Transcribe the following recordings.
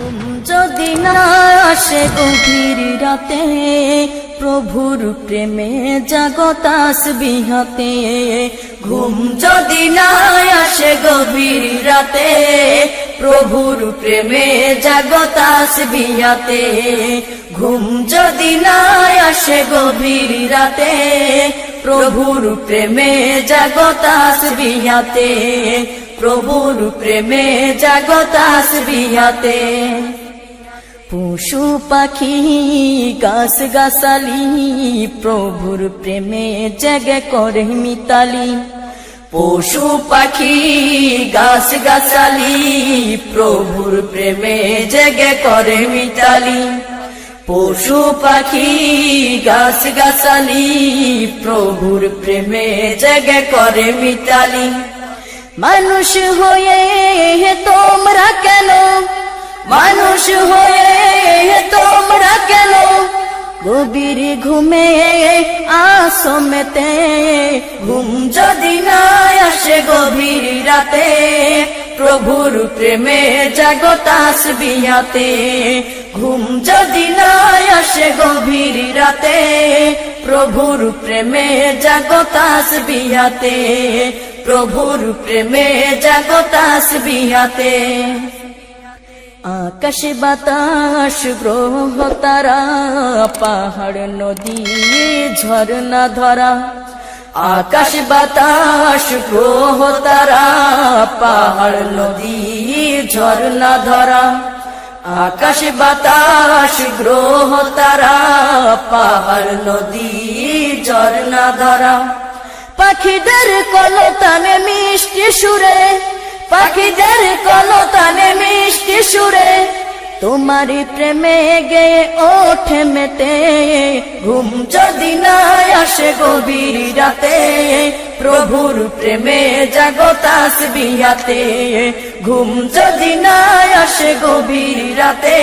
ঘুম যদি না আসে গভীর রাতে, প্রভুর প্রেমে জাগো তাসবিহাতে। ঘুম যদি না আসে গভীর রাতে, প্রভুর প্রেমে জাগো তাসবিহাতে। ঘুম যদি না আসে গভীর রাতে, প্রভুর প্রেমে জাগো তাসবিহাতে। প্রভুর প্রেমে জাগো তাসবিহাতে। পশু পাখি গাছ গাছালি, প্রভুর প্রেমে জেগে করে মিতালি। পশু পাখি গাছ গাছালি, প্রভুর প্রেমে জেগে করে মিতালি। পশু পাখি গাছ গাছালি, প্রভুর প্রেমে জেগে করে মিতালি। মানুষ হয়ে তোমরা কেন, মানুষ হয়ে তোমরা কেন গভীর ঘুমে আসো মেতে। ঘুম যদি না আসে গভীর রাতে, প্রভুর প্রেমে জাগো তাসবিহাতে। ঘুম যদি না আসে গভীর রাতে, প্রভুর প্রেমে জাগো তাসবিহাতে। প্রভুর প্রেমে জাগো তাসবিহাতে। আকাশ বাতাস গ্রহ তারা, পাহাড় নদী ঝরনা ধরা। আকাশ বাতাস গ্রহ তারা, পাহাড় নদী ঝরনা ধরা। আকাশ বাতাস গ্রহ তারা, পাহাড় নদী ঝরনা ধরা। পাখিদের কলতানে মিষ্টি সুরে, পাখিদের কলতানে মিষ্টি সুরে, তোমারি প্রেমে গেয়ে ওঠে মেতে। ঘুম যদি না আসে গভীর রাতে, প্রভুর প্রেমে জাগো তাসবিহাতে। ঘুম যদি না আসে গভীর রাতে,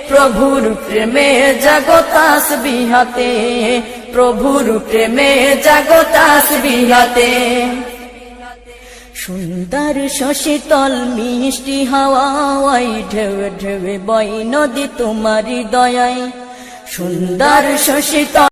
প্রভুর প্রেমে জাগো তাসবিহাতে। প্রভুর প্রেমে জাগো তাসবিহাতে। সুন্দর শশীতল মিষ্টি হাওয়ায়, ঢেউ ঢেউ বয় নদী তোমারি দয়ায়। সুন্দর শশীতল